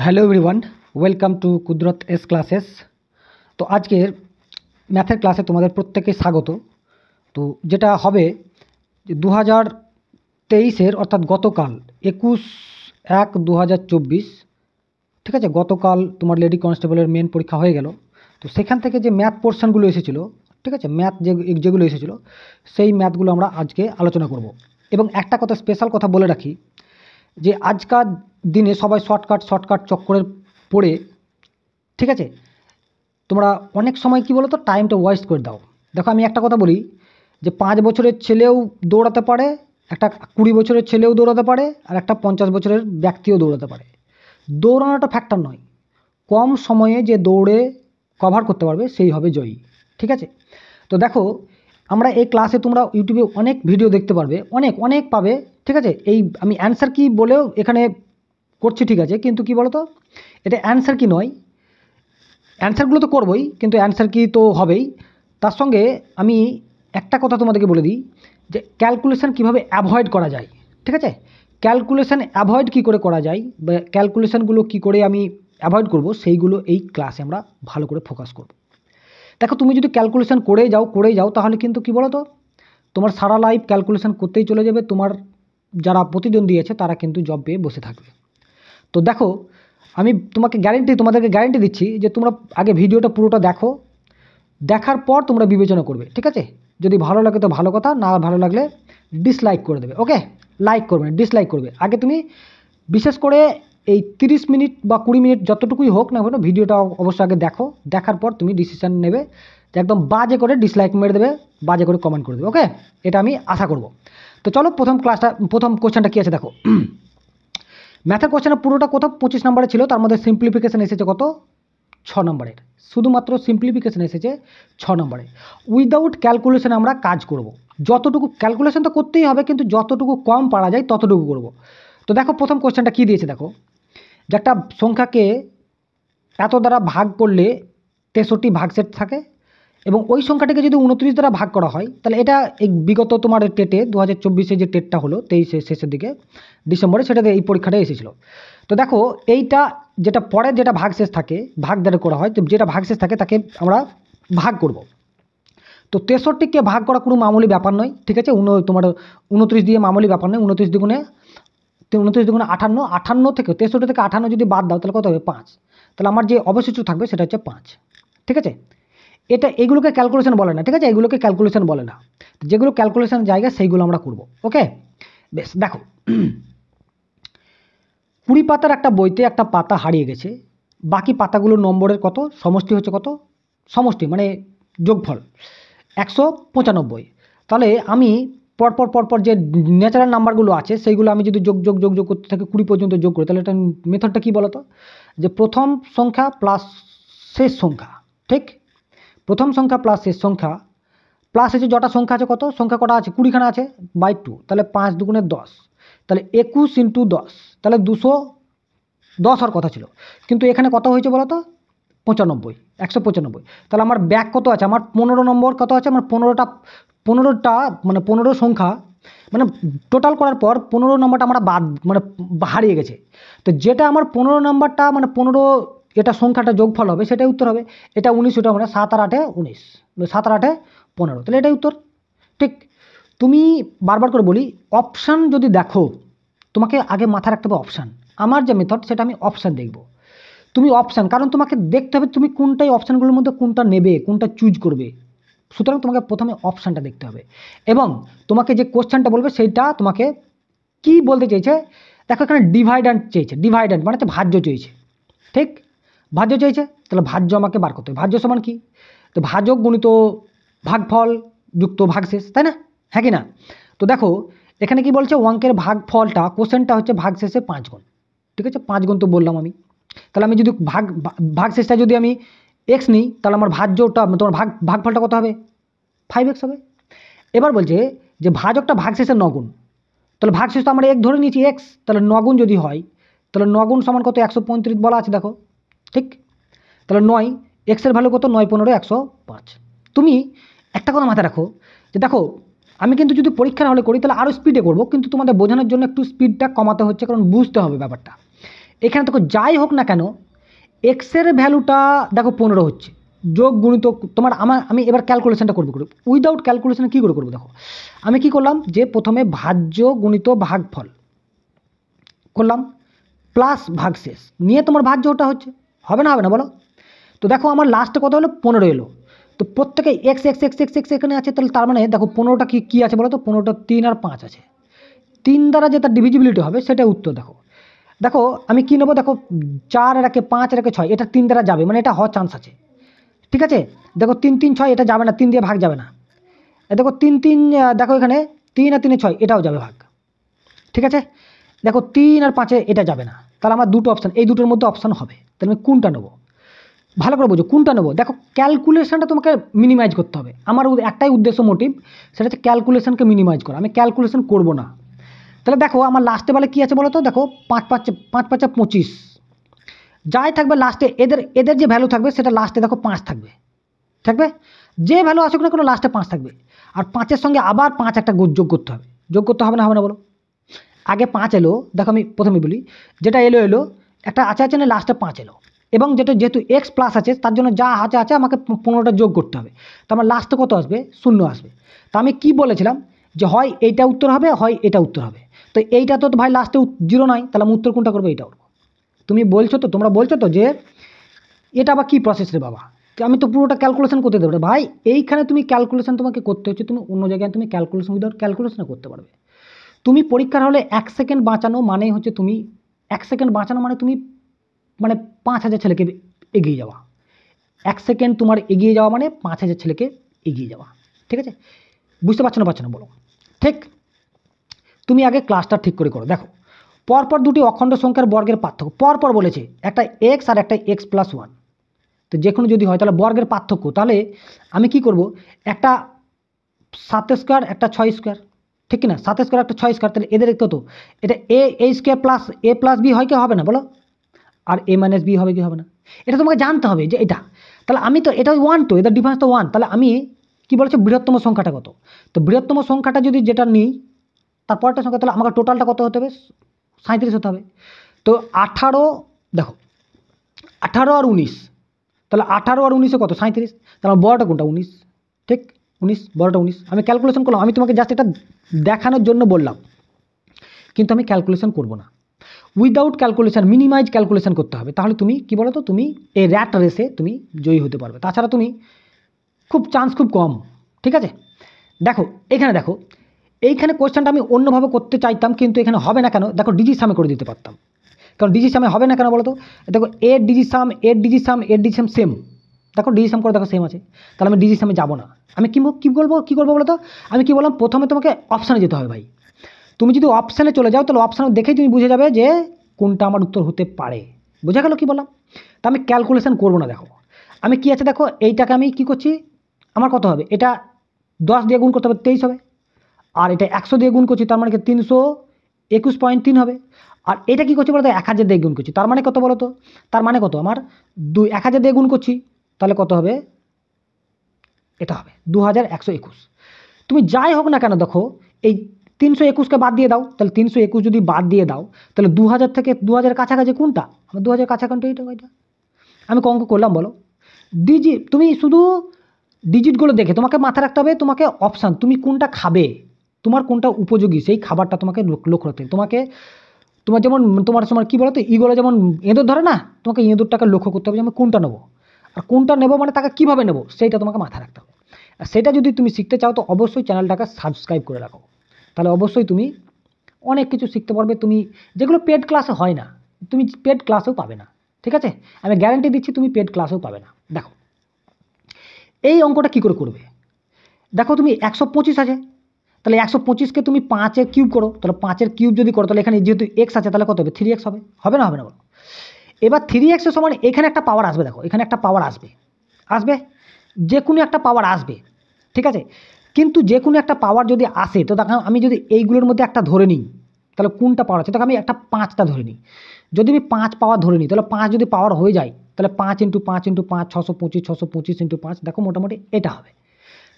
Hello everyone, welcome to কুদরত S classes. তো আজকের ম্যাথের ক্লাসে তোমাদের প্রত্যেককে স্বাগত। তো যেটা হবে 2023-এর অর্থাৎ গতকাল 21/1/2024, ঠিক আছে, গতকাল তোমার লেডি কনস্টেবলের মেন পরীক্ষা হয়ে গেল। তো সেখান থেকে যে ম্যাথ পোর্শনগুলো এসেছিলো, ঠিক আছে, ম্যাথ যেগুলো এসেছিলো সেই ম্যাথগুলো আমরা আজকে আলোচনা করব। এবং একটা কথা, স্পেশাল কথা বলে রাখি যে আজকাল দিনে সবাই শর্টকাট চক্করে পড়ে, ঠিক আছে, তোমরা অনেক সময় কি বলো তো টাইমটা ওয়েস্ট করে দাও। দেখো আমি একটা কথা বলি যে 5 বছরের ছেলেও দৌড়াতে পারে, একটা 20 বছরের ছেলেও দৌড়াতে পারে, আর একটা 50 বছরের ব্যক্তিও দৌড়াতে পারে। দৌড়ানোটা ফ্যাক্টর নয়, কম সময়ে যে দৌড়ে কভার করতে পারবে সেই হবে জয়ী, ঠিক আছে। তো দেখো আমরা এই ক্লাসে তোমরা ইউটিউবে অনেক ভিডিও দেখতে পারবে, অনেক পাবে, ঠিক আছে। এই আমি অ্যান্সার কি বলেও এখানে করছি, ঠিক আছে, কিন্তু কি বলো তো এটা অ্যান্সার কি নয়, অ্যান্সারগুলো তো করবই, কিন্তু অ্যান্সার কি তো হবেই। তার সঙ্গে আমি একটা কথা তোমাদেরকে বলে দিই যে ক্যালকুলেশন কিভাবে অ্যাভয়েড করা যায়, ঠিক আছে। ক্যালকুলেশন অ্যাভয়েড কী করে করা যায় বা ক্যালকুলেশনগুলো কী করে আমি অ্যাভয়েড করব, সেইগুলো এই ক্লাসে আমরা ভালো করে ফোকাস করব। দেখো তুমি যদি ক্যালকুলেশন করেই যাও তাহলে কিন্তু কি বলো তো তোমার সারা লাইফ ক্যালকুলেশন করতেই চলে যাবে, তোমার যারা প্রতিদ্বন্দ্বী আছে তারা কিন্তু জব পেয়ে বসে থাকবে। তো দেখো আমি তোমাদেরকে গ্যারেন্টি দিচ্ছি যে তোমরা আগে ভিডিওটা পুরোটা দেখো, দেখার পর তোমরা বিবেচনা করবে, ঠিক আছে। যদি ভালো লাগে তো ভালো কথা, না ভালো লাগলে ডিসলাইক করে দেবে, ওকে। লাইক করবে না, ডিসলাইক করবে। আগে তুমি বিশেষ করে এই 30 মিনিট বা 20 মিনিট যতটুকুই হোক না কেন ভিডিওটা অবশ্যই আগে দেখো, দেখার পর তুমি ডিসিশান নেবে যে একদম বাজে করে ডিসলাইক মেরে দেবে, বাজে করে কমেন্ট করে দেবে, ওকে। এটা আমি আশা করব। তো চলো প্রথম কোশ্চেনটা কী আছে দেখো। ম্যাথের কোশ্চেনের পুরোটা কত 25 নম্বরে ছিল, তার মধ্যে সিম্পলিফিকেশান এসেছে কত 6 নম্বরের, শুধুমাত্র সিম্পলিফিকেশান এসেছে 6 নম্বরে। উইদাউট ক্যালকুলেশন আমরা কাজ করব, যতটুকু ক্যালকুলেশন তো করতেই হবে, কিন্তু যতটুকু কম পারা যায় ততটুকু করব। তো দেখো প্রথম কোশ্চেনটা কী দিয়েছে দেখো, যে একটা সংখ্যাকে এত দ্বারা ভাগ করলে 63 ভাগশেষ থাকে, এবং ওই সংখ্যাটাকে যদি 29 দ্বারা ভাগ করা হয় তাহলে এটা এই বিগত তোমার টেটে 2024-এ যে টেটটা হলো 23-এর শেষের দিকে ডিসেম্বরে, সেটাতে এই পরীক্ষাটা এসেছিলো। তো দেখো এইটা যেটা পরে যেটা ভাগশেষ থাকে, ভাগ দ্বারা করা হয়, তো যেটা ভাগশেষ থাকে তাকে আমরা ভাগ করব। তো 63কে ভাগ করা কোনো মামুলি ব্যাপার নয়, ঠিক আছে। তোমার 29 দিয়ে মামুলি ব্যাপার নয়, 29 দুগুণে 58, 58 থেকে 63 থেকে 58 যদি বাদ দাও তাহলে কত হবে 5, তাহলে আমার যে অবশিষ্ট থাকবে সেটা হচ্ছে 5, ঠিক আছে। এগুলোকে ক্যালকুলেশন বলে না, ঠিক আছে, এগুলোকে ক্যালকুলেশন বলে না। যেগুলো ক্যালকুলেশন জায়গা সেইগুলো আমরা করব, ওকে। বেশ, দেখো 20 পাতার একটা বইতে একটা পাতা হারিয়ে গেছে, বাকি পাতাগুলোর নম্বরের কত সমষ্টি হচ্ছে কত, সমষ্টি মানে যোগফল 195। তাহলে আমি পরপর যে ন্যাচারাল নাম্বারগুলো আছে সেইগুলো আমি যদি যোগ করতে থাকি 20 পর্যন্ত যোগ করি, তাহলে এটা মেথডটা কী বলো তো, যে প্রথম সংখ্যা প্লাস শেষ সংখ্যা, ঠিক, প্রথম সংখ্যা প্লাস শেষ সংখ্যা প্লাস হচ্ছে যটা সংখ্যা আছে, কত সংখ্যা কটা আছে 20খানা আছে, বাই 2, তাহলে 5 দুগুণে 10, তাহলে 21 ইন্টু 10, তাহলে 210 হওয়ার কথা ছিল, কিন্তু এখানে কত হয়েছে বলো তো 95, 195। তাহলে আমার ব্যাক কত আছে, আমার 15 নম্বর কত আছে, আমার 15টা মানে 15 সংখ্যা, মানে টোটাল করার পর 15 নম্বরটা আমরা মানে হারিয়ে গেছে। তো যেটা আমার 15 নম্বরটা মানে 15 এটা সংখ্যাটা যোগফল হবে সেটাই উত্তর হবে। এটা 19, ওটা মানে 7 আর 8-এ 19, 7 আর 8-এ 15, তাহলে এটাই উত্তর, ঠিক। তুমি বারবার করে বলি অপশান যদি দেখো, তোমাকে আগে মাথায় রাখতে হবে অপশান। আমার যে মেথড সেটা আমি অপশান দেখব, তুমি অপশান, কারণ তোমাকে দেখতে হবে তুমি কোনটাই অপশানগুলোর মধ্যে কোনটা নেবে, কোনটা চুজ করবে। সুতরাং তোমাকে প্রথমে অপশানটা দেখতে হবে, এবং তোমাকে যে কোশ্চেনটা বলবে সেইটা তোমাকে কি বলতে চেয়েছে দেখো, এখানে ডিভাইডেন্ট চেয়েছে, ডিভাইডেন্ট মানে ভাজ্য চেয়েছে, ঠিক, ভাজ্য চেয়েছে, তাহলে ভাজ্য আমাকে বার করতে হবে। ভাজ্য সমান কি, তো ভাজক গুণিত ভাগফল যুক্ত ভাগশেষ, তাই না, হ্যাঁ কি না। তো দেখো এখানে কি বলছে, অঙ্কের ভাগফলটা কোশ্চেনটা হচ্ছে ভাগশেষে 5 গুণ, ঠিক আছে, 5 গুণ তো বললাম আমি। তাহলে আমি যদি ভাগশেষটা যদি আমি এক্স নিই, তাহলে আমার ভাজ্যটা তোমার ভাগফলটা কত হবে 5x হবে। এবার বলছে যে ভাজকটা ভাগশেষের 9 গুণ, তাহলে ভাগশেষ তো আমরা 1 ধরে নিয়েছি এক্স, তাহলে 9 গুণ যদি হয় তাহলে 9 গুণ সমান কত 135 বলা আছে দেখো, ঠিক। তাহলে 9, এক্সের ভ্যালু কত 9 15 105। তুমি একটা কথা মাথায় রাখো যে দেখো আমি কিন্তু যদি পরীক্ষার হলে করি তাহলে আরও স্পিডে করব, কিন্তু তোমাদের বোঝানোর জন্য একটু স্পিডটা কমাতে হচ্ছে, কারণ বুঝতে হবে ব্যাপারটা। এখানে দেখো যাই হোক না কেন এক্সের ভ্যালুটা দেখো 15 হচ্ছে, যোগ গুণিত তোমার আমি এবার ক্যালকুলেশনটা করবো উইদাউট ক্যালকুলেশন কী করে করবো দেখো। আমি কি করলাম যে প্রথমে ভাজ্য গুণিত ভাগফল করলাম প্লাস ভাগশেষ নিয়ে তোমার ভাজ্য ওটা হচ্ছে, হবে না বলো। তো দেখো আমার লাস্টে কত হলো 15 এলো, তো প্রত্যেকে x x x x x এখানে আছে, তাহলে তার মানে দেখো 15টা কী আছে বলো তো, 15টা 3 আর 5 আছে, 3 দ্বারা যে তার ডিভিজিবিলিটি হবে সেটা উত্তর। দেখো দেখো আমি কী নেবো দেখো 4 আর 1 5 আর 1 6, এটা 3 দ্বারা যাবে, মানে এটা হওয়ার চান্স আছে, ঠিক আছে। দেখো 3 3 6 এটা যাবে না, 3 দিয়ে ভাগ যাবে না। দেখো 3 3 দেখো এখানে 3 আর 3 6 এটাও যাবে ভাগ, ঠিক আছে। দেখো 3 আর 5 এটা যাবে না, তাহলে আমার দুটো অপশান, এই দুটোর মধ্যে অপশান হবে, তাহলে আমি কোনটা নেবো ভালো করে বোঝো, কোনটা নেবো। দেখো ক্যালকুলেশনটা তোমাকে মিনিমাইজ করতে হবে, আমার একটাই উদ্দেশ্য মোটিভ, সেটা হচ্ছে ক্যালকুলেশনকে মিনিমাইজ করা, আমি ক্যালকুলেশন করবো না। তাহলে দেখো আমার লাস্টে বেলা কী আছে বলো তো, দেখো 5 5 25, যাই থাকবে লাস্টে এদের এদের যে ভ্যালু থাকবে সেটা লাস্টে দেখো 5 থাকবে, যে ভ্যালু আসুক না কোনো লাস্টে 5 থাকবে, আর 5-এর সঙ্গে আবার 5 একটা যোগ করতে হবে, যোগ করতে হবে না বলো। আগে 5 এলো, দেখো আমি প্রথমে বলি, যেটা এলো একটা আছে না লাস্টে 5 এলো, এবং যেহেতু এক্স প্লাস আছে তার জন্য যা আছে আমাকে 15টা যোগ করতে হবে, তো আমার লাস্টে কত আসবে 0 আসবে। তো আমি কি বলেছিলাম যে হয় এইটা উত্তর হবে হয় এটা উত্তর হবে, তো এইটা তো ভাই লাস্টে 0 নাই, তাহলে আমি উত্তর কোনটা করবো, এইটা করবো। তোমরা বলছো তো যে এটা আবার কী প্রসেস রে বাবা, আমি তো পুরোটা ক্যালকুলেশন করতে দেবো ভাই, এইখানে তুমি ক্যালকুলেশন তোমাকে করতে হচ্ছে, তুমি অন্য জায়গায় তুমি ক্যালকুলেশন উইদাউট ক্যালকুলেশন করতে পারবে। তুমি পরীক্ষার হলে 1 সেকেন্ড বাঁচানো মানে হচ্ছে তুমি 1 সেকেন্ড বাঁচানো মানে তুমি মানে 5000 ছেলেকে এগিয়ে যাওয়া, 1 সেকেন্ড তোমার এগিয়ে যাওয়া মানে 5000 ছেলেকে এগিয়ে যাওয়া, ঠিক আছে। বুঝতে পারছো না বলো, ঠিক। তুমি আগে ক্লাসটা ঠিক করে করো। দেখো পরপর দুটি অখণ্ড সংখ্যার বর্গের পার্থক্য পরপর বলেছে, একটা এক্স আর একটা এক্স প্লাস 1, তো যে কোনো যদি হয় তাহলে বর্গের পার্থক্য, তাহলে আমি কি করব, একটা 7 স্কোয়ার একটা 6 স্কোয়ার, ঠিক না, 7 স্কোয়ার একটা 6 স্কোয়ার, তাহলে এদের কত, এটা এ স্কোয়ার প্লাস এ প্লাস বি হয় কি হবে না বলো, আর এ মাইনাস বি হবে কি হবে না, এটা তোমাকে জানতে হবে যে এটা, তাহলে আমি তো এটা 1, তো এদের ডিফারেন্স তো 1, তাহলে আমি কি বলছো বৃহত্তম সংখ্যাটা কত, তো বৃহত্তম সংখ্যাটা যদি যেটা নিই তারপরটা সংখ্যা, তাহলে আমাকে টোটালটা কত হতে হবে 37 হতে হবে। তো 18, দেখো 18 আর 19, তাহলে 18 আর 19 কত 37, তাহলে বড়টা কোনটা 19, ঠিক 19, বড়টা 19, আমি ক্যালকুলেশন করলাম, আমি তোমাকে জাস্ট এটা দেখানোর জন্য বললাম, কিন্তু আমি ক্যালকুলেশন করব না, উইদাউট ক্যালকুলেশন মিনিমাইজ ক্যালকুলেশন করতে হবে, তাহলে তুমি কি বলো তো তুমি এই র্যাট রেসে তুমি জয়ী হতে পারবে, তাছাড়া তুমি চান্স খুব কম, ঠিক আছে। দেখো এখানে দেখো এইখানে কোয়েশ্চেনটা আমি অন্যভাবে করতে চাইতাম, কিন্তু এখানে হবে না কেন, দেখো ডিজি সামে করে দিতে পারতাম, কারণ ডিজি সামে হবে না কেন বলো তো, দেখো এর ডিজি সাম সেম, দেখো ডিজি সাম করে দেখো সেম আছে, তাহলে আমি ডিজি সামে যাবো না, আমি কী করবো বলো তো, আমি কি বললাম প্রথমে তোমাকে অপশানে যেতে হবে ভাই, তুমি যদি অপশানে চলে যাও তাহলে অপশানে দেখেই তুমি বুঝে যাবে যে কোনটা আমার উত্তর হতে পারে, বোঝা গেল কি বললাম। তা আমি ক্যালকুলেশন করবো না, দেখো আমি কি আছে দেখো এইটাকে আমি কি করছি, আমার কত হবে, এটা 10 দিয়ে গুণ করতে হবে 23 হবে, আর এটা 100 দিয়ে গুণ করছি তার মানে কি 321.3 হবে, আর এটা কি করছি বলো তো 1000 দিয়ে গুণ করছি, তার মানে কত বলো তো, তার মানে কত আমার 1000 দিয়ে গুণ করছি, তাহলে কত হবে, এটা হবে 2121। তুমি যাই হোক না কেন দেখো এই 321কে বাদ দিয়ে দাও, তাহলে 321 যদি বাদ দিয়ে দাও তাহলে 2000 থেকে 2000 কাছাকাছি কোনটা, আমার 2000 কাছাকাছি এটা, আমি অঙ্ক করলাম বলো। তুমি শুধু ডিজিটগুলো দেখে তোমাকে মাথায় রাখতে হবে, তোমাকে অপশান তুমি কোনটা খাবে, তোমার কোনটা উপযোগী সেই খাবারটা তোমাকে লক্ষ্য রাখতে হবে, তোমার যেমন তোমার সময় কী বলো তো ইগলে যেমন এঁদুর ধরে না, তোমাকে এঁদুরটাকে লক্ষ্য করতে হবে যে আমি কোনটা নেবো, আর কোনটা নেবো মানে তাকে কীভাবে নেবো সেইটা তোমাকে মাথায় রাখতে হবে, আর সেটা যদি তুমি শিখতে চাও তো অবশ্যই চ্যানেলটাকে সাবস্ক্রাইব করে রাখো, তাহলে অবশ্যই তুমি অনেক কিছু শিখতে পারবে, তুমি যেগুলো পেড ক্লাসে হয় না তুমি পেড ক্লাসেও পাবে না, ঠিক আছে, আমি গ্যারান্টি দিচ্ছি তুমি পেড ক্লাসেও পাবে না। দেখো এই অঙ্কটা কী করে করবে, দেখো তুমি 125 আছে, তাহলে 125কে তুমি 5-এর কিউব করো, তাহলে 5-এর কিউব যদি করো তাহলে এখানে যেহেতু এক্স আছে তাহলে কত হবে 3x হবে না বলো। এবার 3x এর সমান এখানে একটা পাওয়ার আসবে, দেখো এখানে একটা পাওয়ার আসবে যে কোনো একটা পাওয়ার আসবে, ঠিক আছে, কিন্তু যে কোনো একটা পাওয়ার যদি আসে তো দেখো আমি যদি এইগুলোর মধ্যে একটা ধরে নিই তাহলে কোনটা পাওয়ার আছে, দেখো আমি একটা 5টা ধরে নিই, যদি আমি 5 পাওয়ার ধরে নিই তাহলে 5 যদি পাওয়ার হয়ে যায় তাহলে 5 × 5 × 5 625 × 5, দেখো মোটামুটি এটা হবে,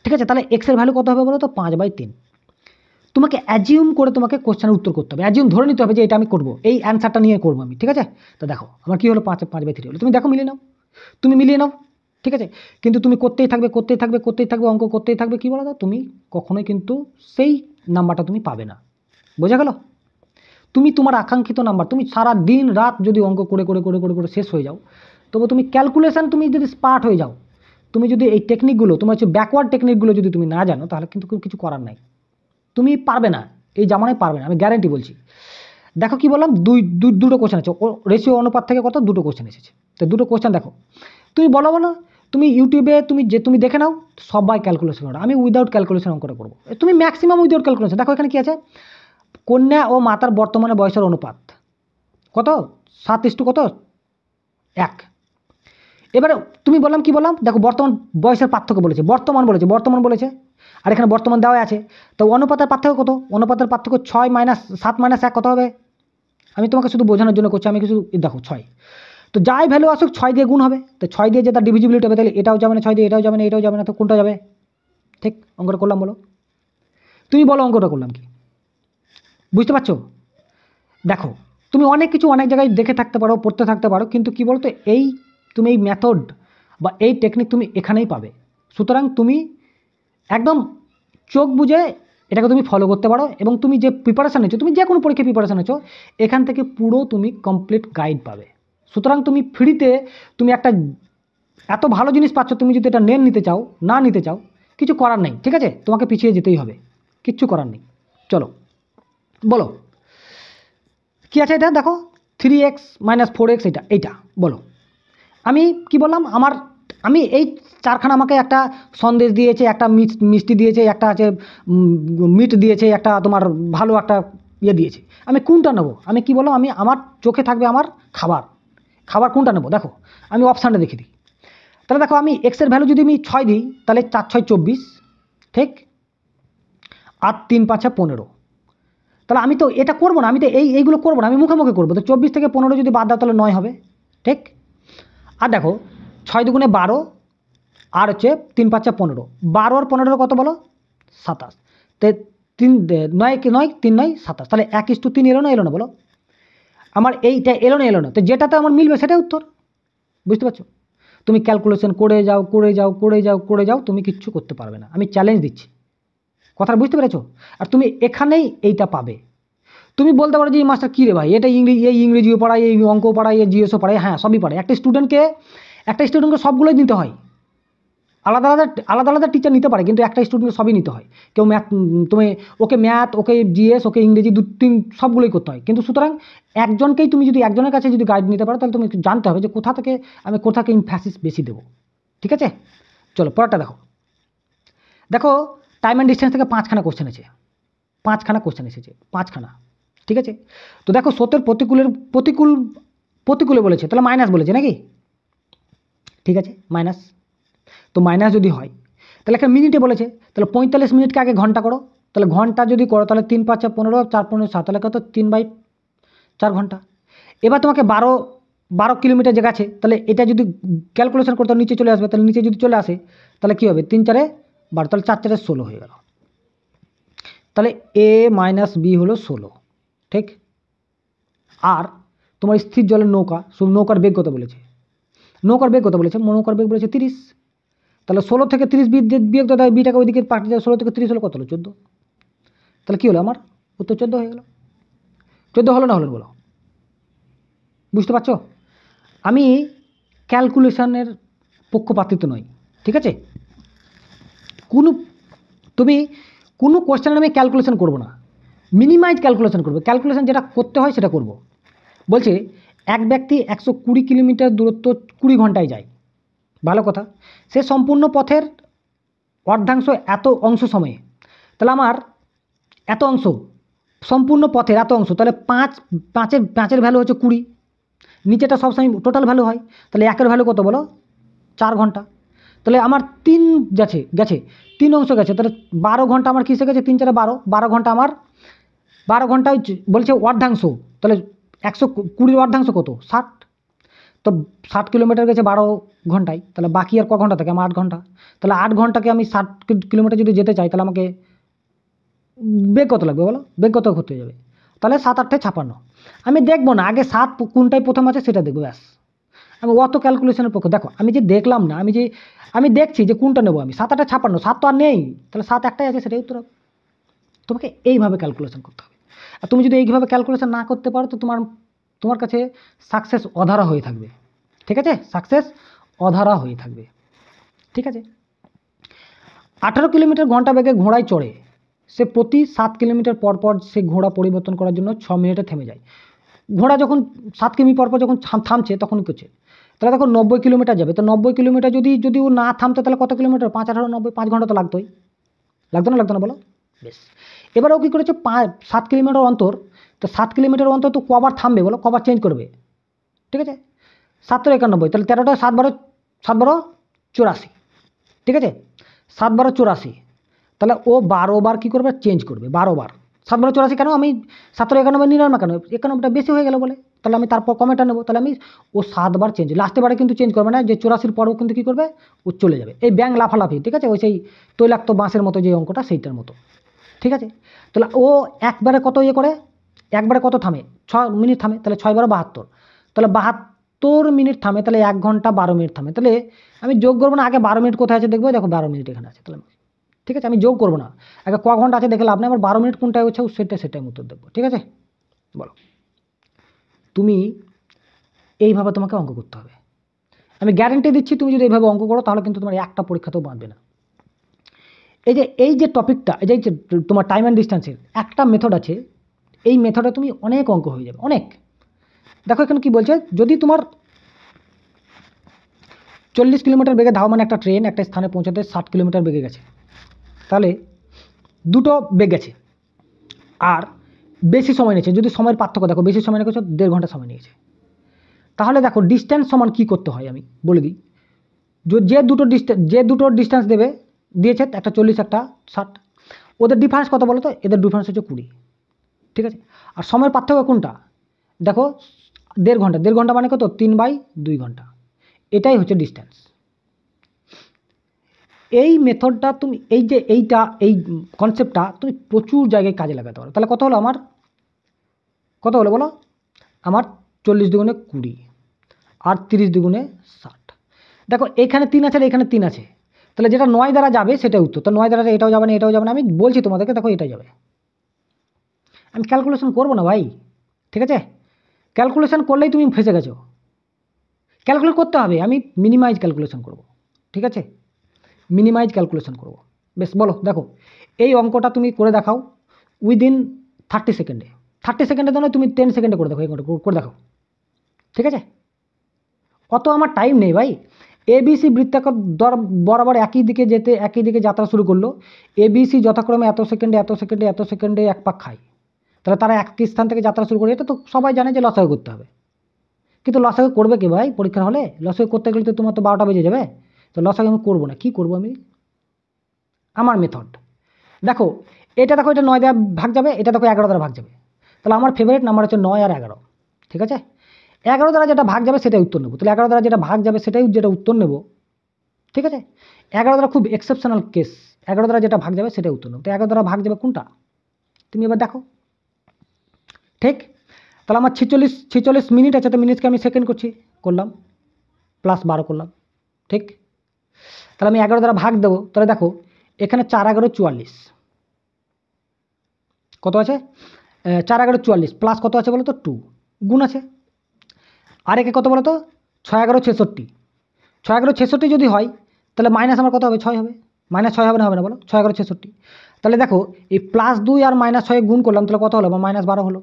ঠিক আছে, তাহলে এক্সের ভ্যালু কত হবে বলো তো 5/3, তোমাকে অ্যাজিউম করে তোমাকে কোশ্চেনের উত্তর করতে হবে, অ্যাজিউম ধরে নিতে হবে যে এটা আমি করবো, এই অ্যান্সারটা নিয়ে করবো আমি, ঠিক আছে। তো দেখো আমার কী হলো, 5/3 হলো, তুমি দেখো মিলিয়ে নাও, তুমি মিলিয়ে নাও, ঠিক আছে। কিন্তু তুমি করতেই থাকবে করতেই থাকবে করতেই থাকবে, অঙ্ক করতেই থাকবে, কী বলো তো, তুমি কখনোই কিন্তু সেই নাম্বারটা তুমি পাবে না, বোঝা গেল। তুমি তোমার আকাঙ্ক্ষিত নাম্বার, তুমি সারা দিন রাত যদি অঙ্ক করে করে করে করে করে শেষ হয়ে যাও, তবু তুমি ক্যালকুলেশন, তুমি যদি স্মার্ট হয়ে যাও, তুমি যদি এই টেকনিকগুলো, তোমার হচ্ছে ব্যাকওয়ার্ড টেকনিকগুলো যদি তুমি না জানো, তাহলে কিন্তু কিছু করার নাই, তুমি পারবে না, এই জামানায় পারবে না, আমি গ্যারেন্টি বলছি। দেখো কি বললাম, দুটো কোশ্চেন আছে, রেশিও অনুপাত থেকে কত, দুটো কোশ্চেন এসেছে। তো দুটো কোশ্চেন দেখো, তুমি বলো না, তুমি ইউটিউবে তুমি দেখে নাও, সবাই ক্যালকুলেশন করো, আমি উইদাউট ক্যালকুলেশন অঙ্কটা করবো, তুমি ম্যাক্সিমাম উইদাউট ক্যালকুলেশন। দেখো এখানে কি আছে, কন্যা ও মাতার বর্তমানে বয়সের অনুপাত কত, 7 কত 1। এবারে তুমি বললাম কি বললাম, দেখো বর্তমান বয়সের পার্থক্য বলেছে, বর্তমান বলেছে, আর এখানে বর্তমান দেওয়া আছে। তো অনুপাতের পার্থক্য কত, অনুপাতের পার্থক্য 7 - 1 কত হবে, আমি তোমাকে শুধু বোঝানোর জন্য করছি, আমি কিছু দেখো 6, তো যাই ভ্যালু আসুক 6 দিয়ে গুণ হবে, তো 6 দিয়ে যে তার ডিভিজিবিলিটি হবে, তাহলে এটাও যাবে না 6 দিয়ে, এটাও যাবে না, এটাও যাবে না, তো কোনটা যাবে, ঠিক অঙ্কটা করলাম, বলো তুমি, বলো অঙ্কটা করলাম কি, বুঝতে পারছো। দেখো তুমি অনেক কিছু অনেক জায়গায় দেখে থাকতে পারো, পড়তে থাকতে পারো, কিন্তু কি বলতো, তুমি এই মেথড বা এই টেকনিক তুমি এখানেই পাবে। সুতরাং তুমি একদম চোখ বুঝে এটাকে তুমি ফলো করতে পারো, এবং তুমি যে প্রিপারেশান নিচ্ছ, তুমি যে কোনো পরীক্ষায় প্রিপারেশান নিচ্ছ, এখান থেকে পুরো তুমি কমপ্লিট গাইড পাবে। সুতরাং তুমি ফ্রিতে তুমি একটা এত ভালো জিনিস পাচ্ছ, তুমি যদি এটা নিতে চাও, না নিতে চাও, কিছু করার নেই, ঠিক আছে, তোমাকে পিছিয়ে যেতেই হবে, কিচ্ছু করার নেই। চলো বলো কি আছে, এটা দেখো 3x - 4x, এইটা বলো। আমি কি বললাম, আমি এই চারখানা, আমাকে একটা সন্দেশ দিয়েছে, একটা মিষ্টি দিয়েছে, একটা আছে মিট দিয়েছে, একটা তোমার ভালো একটা ইয়ে দিয়েছে, আমি কোনটা নেবো, আমি কি বললাম, আমি আমার চোখে থাকবে আমার খাবার কোনটা নেবো, দেখো আমি অপশানটা দেখে দিই। তাহলে দেখো আমি এক্সের ভ্যালু যদি আমি 6 দিই, তাহলে 4 × 6 = 24, ঠিক, আর 3 × 5 = 15। তাহলে আমি তো এটা করবো না, আমি তো এইগুলো করবো না, আমি মুখে মুখে করবো। তো 24 থেকে 15 যদি বাদ দাও, তাহলে 9 হবে, ঠিক। আর দেখো 6 × 2 = 12, আর হচ্ছে 3 × 5 = 15, 12 আর 15 কত বলো, 27। তো 9 3 9 27, তাহলে 1:3 এলো না বলো, আমার এইটা এলো না, তো যেটাতে আমার মিলবে সেটাই উত্তর, বুঝতে পারছো। তুমি ক্যালকুলেশন করে যাও, তুমি কিচ্ছু করতে পারবে না, আমি চ্যালেঞ্জ দিচ্ছি, কথা বুঝতে পেরেছো। আর তুমি এখানেই এইটা পাবে। তুমি বলতে পারো যে এই মাস্টার কী রে ভাই, এটা ইংরেজিও পড়ায়, এই অঙ্ক পড়ায়, এই জিএসও পড়ায়, হ্যাঁ সবই পড়ায়। একটা স্টুডেন্টকে সবগুলোই নিতে হয়, আলাদা টিচার নিতে পারে, কিন্তু একটা স্টুডেন্টকে সবই নিতে হয়। কেউ ওকে ম্যাথ, ওকে জিএস, ওকে ইংরেজি 2-3 সবগুলোই করতে হয়। কিন্তু সুতরাং তুমি যদি একজনের কাছে যদি গাইড নিতে পারো, তাহলে তুমি জানতে হবে যে কোথাকে ইমফ্যাসিস বেশি দেবো, ঠিক আছে। চলো পরেরটা দেখো টাইম অ্যান্ড ডিস্টেন্স থেকে 5খানা কোশ্চেন আছে, 5খানা কোশ্চেন এসেছে, 5খানা, ঠিক আছে। তো দেখো সত্যের প্রতিকূলে বলেছে, তাহলে মাইনাস বলেছে নাকি, ঠিক আছে মাইনাস। তো মাইনাস যদি হয়, তাহলে একটা মিনিটে বলেছে, তাহলে 45 মিনিটকে আগে ঘন্টা করো, তাহলে ঘন্টা যদি করো, তাহলে 3 × 5 = 15, 4 × 15 = 7, তাহলে কত, 3/4 ঘন্টা। এবার তোমাকে 12 কিলোমিটার যে গেছে, তাহলে এটা যদি ক্যালকুলেশন করতে নিচে চলে আসবে, তাহলে নিচে যদি চলে আসে, তাহলে কী হবে, 3 × 4 = 12, তাহলে 4 × 4 = 16 হয়ে গেল। তাহলে a - b হলো 16, ঠিক। আর তোমার স্থির জলের নৌকা, নৌকার বেগ কত বলেছে, নৌকার বেগ 30, তাহলে 16 থেকে 30 বিয়োগ দাও, বিটাকে ওইদিকে পাঠিয়ে দাও, 16 থেকে 30 হলো কত হলো, 14। তাহলে কী হলো, আমার উত্তর 14 হয়ে গেল। 14 হলো না বলো, বুঝতে পারছো। আমি ক্যালকুলেশনের পক্ষপাতিত্ব নই, ঠিক আছে। কোনো কোশ্চেনের আমি ক্যালকুলেশন করবো না, মিনিমাইজ ক্যালকুলেশন করবো, ক্যালকুলেশন যেটা করতে হয় সেটা করব। বলছে এক ব্যক্তি 120 কিলোমিটার দূরত্ব 20 ঘন্টায় যায়, ভালো কথা, সে সম্পূর্ণ পথের অর্ধাংশ এত অংশ সময়ে, তাহলে আমার এত অংশ, সম্পূর্ণ পথের এত অংশ, তাহলে 5-5-এর ভ্যালু হচ্ছে 20, নিচেটা সবসময় টোটাল ভ্যালু হয়, তাহলে 1-এর ভ্যালু কত বলো, 4 ঘন্টা। তাহলে আমার 3 গেছে 3 অংশ গেছে, তাহলে 12 ঘন্টা আমার কিসে গেছে, 3 × 4 = 12 ঘন্টা, আমার 12 ঘন্টায় বলছে অর্ধাংশ, তাহলে 120 অর্ধাংশ কত, 60। তো 60 কিলোমিটার গেছে 12 ঘন্টায়, তাহলে বাকি আর ক ঘন্টা থাকে, আমার 8 ঘন্টা। তাহলে 8 ঘন্টাকে আমি 60 কিলোমিটার যদি যেতে চাই, তাহলে আমাকে বেগ কত লাগবে বলো, বেগ কত করতে যাবে? তাহলে 7 8 56। আমি দেখবো না, আগে 7 কোনটায় প্রথম আছে সেটা দেখবো, ব্যাস। আমি অত ক্যালকুলেশনের পক্ষে, দেখো আমি যে দেখলাম না, আমি দেখছি যে কোনটা নেবো আমি, 7 8 56, 7 তো আর নেই, তাহলে 7 একটাই আছে, সেটাই উত্তর হবে। তোমাকে এইভাবে ক্যালকুলেশন করতে হবে। আর তুমি যদি এইভাবে ক্যালকুলেশন না করতে পারো তো তোমার কাছে সাকসেস অধারা হয়ে থাকবে, ঠিক আছে? সাকসেস অধারা হয়ে থাকবে, ঠিক আছে? 18 কিলোমিটার ঘন্টা বেগে ঘোড়ায় চড়ে সে প্রতি 7 কিলোমিটার পর পর সে ঘোড়া পরিবর্তন করার জন্য 6 মিনিটে থেমে যায়। ঘোড়া যখন 7 কিমি পর পর যখন থামছে তখন করছে, তাহলে দেখো 90 কিলোমিটার যাবে, তো 90 কিলোমিটার যদি ও না থামতো তাহলে কত কিলোমিটার? 5 18 90, 5 ঘন্টা তো লাগতোই, লাগতো না বলো? বেশ, এবারেও কী করেছে, 7 কিলোমিটার অন্তর, তো 7 কিলোমিটার অন্তর তো কবার থামবে বলো, কবার চেঞ্জ করবে? ঠিক আছে, 7 91, তাহলে 13টা 7 12 84, ঠিক আছে? 7 12 84, তাহলে ও 12 বার কী করবে, চেঞ্জ করবে, 12 বার। 7 12 84 কেন, আমি 7 91 নিলাম না কেন, 91টা বেশি হয়ে গেল বলে, তাহলে আমি তারপর কমেটা নেবো, তাহলে আমি ও 7 বার চেঞ্জ, লাস্টে বারে কিন্তু চেঞ্জ করবে না, যে 84 পরেও কিন্তু কী করবে, ও চলে যাবে। এই ব্যাং লাফালাফি, ঠিক আছে, ওই সেই তৈলাক্ত বাঁশের মতো যে অঙ্কটা, সেইটার মতো, ঠিক আছে? তাহলে ও একবারে কত ইয়ে করে, একবারে কত থামে, 6 মিনিট থামে, তাহলে 6 12 72, তাহলে 72 মিনিট থামে, তাহলে 1 ঘন্টা 12 মিনিট থামে। তাহলে আমি যোগ করবো না, আগে 12 মিনিট কোথায় আছে দেখবো, দেখো 12 মিনিট এখানে আছে, তাহলে ঠিক আছে, আমি যোগ করবো না, আগে ক ঘন্টা আছে দেখে লাভ নেই, আবার 12 মিনিট কোনটায় হচ্ছে সেটাই উত্তর দেখবো, ঠিক আছে? বলো, তুমি এইভাবে তোমাকে অঙ্ক করতে হবে, আমি গ্যারেন্টি দিচ্ছি, তুমি যদি এইভাবে অঙ্ক করো তাহলে কিন্তু তোমার একটা পরীক্ষাতেও বাঁধবে না। এই যে টপিকটা, এই যে তোমার টাইম অ্যান্ড ডিস্টেন্সের একটা মেথড আছে, এই মেথডে তুমি অনেক অঙ্ক হয়ে যাবে, অনেক। দেখো এখানে কি বলছে, যদি তোমার 40 কিলোমিটার বেগে ধাবমান একটা ট্রেন একটা স্থানে পৌঁছাতে 60 কিলোমিটার বেগে গেছে, তাহলে দুটো বেগ গেছে আর বেশি সময় নিয়েছে, যদি সময়ের পার্থক্য দেখো, বেশি সময় নিয়েছে 1.5 ঘন্টা সময় নিয়েছে, তাহলে দেখো ডিস্টেন্স সমান কী করতে হয় আমি বলে দিই। যে দুটো ডিস্টেন্স দিয়েছে, একটা 40 একটা 60, ওদের ডিফারেন্স কত বলো তো? এদের ডিফারেন্স হচ্ছে 20, ঠিক আছে? আর সময়ের পার্থক্য কোনটা দেখো, 1.5 ঘন্টা মানে কত, 3/2 ঘন্টা, এটাই হচ্ছে ডিস্টেন্স। এই মেথডটা তুমি এই কনসেপ্টটা তুমি প্রচুর জায়গায় কাজে লাগাতে পারো। তাহলে কত হলো আমার, কত হলো বলো? আমার 40 দুগুণে 20 আর 30 দুগুণে 60। দেখো এখানে 3 আছে আর এখানে 3 আছে, তাহলে যেটা 9 দ্বারা যাবে সেটাই উত্তর। তো 9 দ্বারা এটাও যাবে না, এটাও যাবে না, আমি বলছি তোমাদেরকে, দেখো এটা যাবে। আমি ক্যালকুলেশন করবো না ভাই, ঠিক আছে? ক্যালকুলেশন করলেই তুমি ফেসে গেছো, ক্যালকুলেট করতে হবে, আমি মিনিমাইজ ক্যালকুলেশন করব, ঠিক আছে? মিনিমাইজ ক্যালকুলেশন করব। বেশ, বলো, দেখো এই অঙ্কটা তুমি করে দেখাও উইদিন 30 সেকেন্ডে, 30 সেকেন্ডে নয়, তুমি 10 সেকেন্ডে করে দেখো, এই করে দেখো, ঠিক আছে? অত আমার টাইম নেই ভাই। ABC বৃত্তাকার বরাবর একই দিকে যাত্রা শুরু করলো, ABC যথাক্রমে এত সেকেন্ডে এক পাক খায়, তাহলে তারা একই স্থান থেকে যাত্রা শুরু করে, এটা তো সবাই জানে যে লসাগু করতে হবে, কিন্তু লসাগু করবে কি ভাই পরীক্ষার হলে? লসাগু করতে গেলে তো তোমার তো 12টা বেজে যাবে, তো লসাগু আমি করবো না। কি করবো আমি, আমার মেথড দেখো, এটা দেখো, এটা 9 দ্বারা ভাগ যাবে, এটা দেখো 11 দ্বারা ভাগ যাবে, তাহলে আমার ফেভারিট নাম্বার হচ্ছে 9 আর 11, ঠিক আছে? 11 দ্বারা যেটা ভাগ যাবে সেটাই উত্তর নেবো, তাহলে 11 দ্বারা যেটা ভাগ যাবে সেটাই যেটা উত্তর নেবো, ঠিক আছে? 11 দ্বারা খুব এক্সেপশনাল কেস, 11 দ্বারা যেটা ভাগ যাবে সেটাই উত্তর নেবো, তো 11 দ্বারা ভাগ যাবে কোনটা তুমি এবার দেখো, ঠিক? তাহলে আমার 46 মিনিট আছে, তো মিনিটকে আমি সেকেন্ড করলাম, প্লাস 12 করলাম, ঠিক? তাহলে আমি 11 দ্বারা ভাগ দেবো, তাহলে দেখো এখানে 4 11 44, কত আছে? 4 11 44 প্লাস কত আছে বলো তো, 2 গুণ আছে, আর একে কত বলো তো, 6 11 66, 6 11 66 যদি হয় তাহলে মাইনাস আমার কত হবে, 6 হবে, -6 হবে না বলো, 6 11 66, তাহলে দেখো এই +2 আর -6 গুণ করলাম, তাহলে কত হলো, -12 হলো,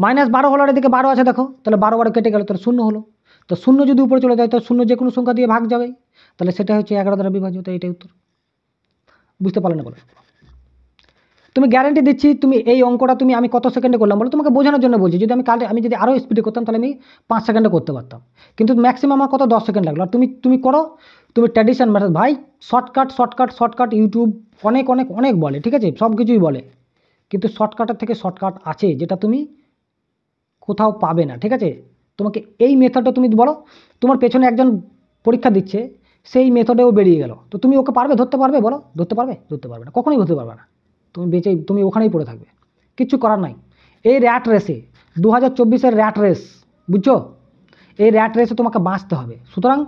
-12 হলো, আর এদিকে 12 আছে দেখো, তাহলে 12 12 কেটে গেল, তাহলে 0 হলো, তো 0 যদি উপরে চলে যায় তো 0 যে কোনো সংখ্যা দিয়ে ভাগ যাবে, তাহলে সেটা হচ্ছে 11 দ্বারা বিভাজ্য, তো এটাই উত্তর। বুঝতে পারলে না বলো? তুমি গ্যারান্টি দিচ্ছি, তুমি এই অঙ্কটা আমি কত সেকেন্ডে করলাম বলো, তোমাকে বোঝানোর জন্য বলছি, যদি আমি যদি আরও স্পিডে করতাম তাহলে আমি 5 সেকেন্ডে করতে পারতাম, কিন্তু ম্যাক্সিমাম আমার কত 10 সেকেন্ড লাগলো। আর তুমি করো, তুমি ট্র্যাডিশন মেথড ভাই, শর্টকাট ইউটিউব অনেক বলে, ঠিক আছে, সব কিছুই বলে, কিন্তু শর্টকাটের থেকে শর্টকাট আছে যেটা তুমি কোথাও পাবে না, ঠিক আছে? তোমাকে এই মেথডটা তুমি বলো, তোমার পেছনে একজন পরীক্ষা দিচ্ছে, সেই মেথডেও বেরিয়ে গেল, তো তুমি ওকে ধরতে পারবে বলো? ধরতে পারবে না, কখনোই ধরতে পারবে না। তুমি ওখানেই পড়ে থাকবে, কিচ্ছু করার নাই। এই র্যাট রেসে 2024-এর র্যাট রেস, বুঝছো, এই র্যাট রেসে তোমাকে বাঁচতে হবে। সুতরাং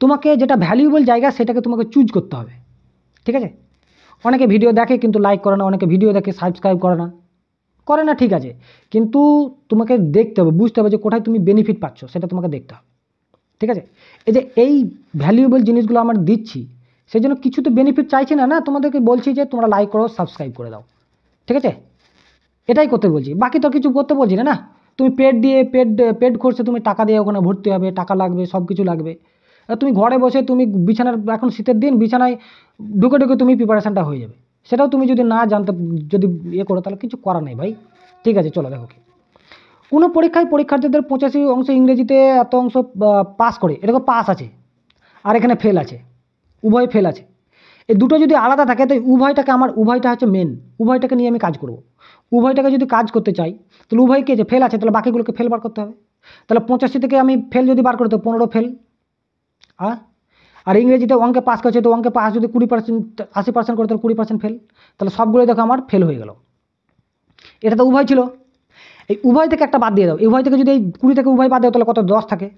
তোমাকে যেটা ভ্যালুয়েবল জায়গা সেটাকে তোমাকে চুজ করতে হবে, ঠিক আছে? অনেকে ভিডিও দেখে কিন্তু লাইক করে না, অনেকে ভিডিও দেখে সাবস্ক্রাইব করে না, ঠিক আছে, কিন্তু তোমাকে দেখতে হবে, বুঝতে হবে যে কোথায় তুমি বেনিফিট পাচ্ছ, সেটা তোমাকে দেখতে হবে, ঠিক আছে? এই ভ্যালুয়েবল জিনিসগুলো আমরা দিচ্ছি, সেই জন্য কিছু তো বেনিফিট চাইছি না, তোমাদেরকে বলছি যে তোমরা লাইক করো, সাবস্ক্রাইব করে দাও, ঠিক আছে? এটাই করতে বলছি, বাকি তো কিছু করতে বলছি না। তুমি পেড কোর্সে তুমি টাকা দিয়ে ওখানে ভর্তি হবে, টাকা লাগবে, সব কিছু লাগবে। তুমি ঘরে বসে তুমি বিছানার, এখন শীতের দিন বিছানায় ঢুকে তুমি প্রিপারেশানটা হয়ে যাবে। সেটাও তুমি যদি না জানতে, যদি করো, তাহলে কিছু করার নেই ভাই, ঠিক আছে? চলো দেখো কি, কোনো পরীক্ষায় পরীক্ষার্থীদের 85 অংশ ইংরেজিতে, এত অংশ পাস করে, এরকম পাস আছে, আর এখানে ফেল আছে, উভয় ফেল আছে। এই দুটো যদি আলাদা থাকে তো উভয়টা হচ্ছে মেন, উভয়টাকে নিয়ে আমি কাজ করব। উভয়টাকে যদি কাজ করতে চাই তাহলে উভয়কে যে ফেল আছে, তাহলে বাকিগুলোকে ফেল বার করতে হবে। তাহলে 85 থেকে আমি ফেল যদি বার করতে 15 ফেল, আর ইংরেজিতে অঙ্কে পাস করছে, তো অঙ্কে পাস যদি 20%, 80% করে, তাহলে 20% ফেল, তাহলে সবগুলো দেখো আমার ফেল হয়ে গেল। এটা তো উভয় ছিল, এই উভয় থেকে একটা বাদ দিয়ে দাও। এই উভয় থেকে যদি এই 20 থেকে উভয় বাদ দাও, তাহলে কত? 10 থাকে,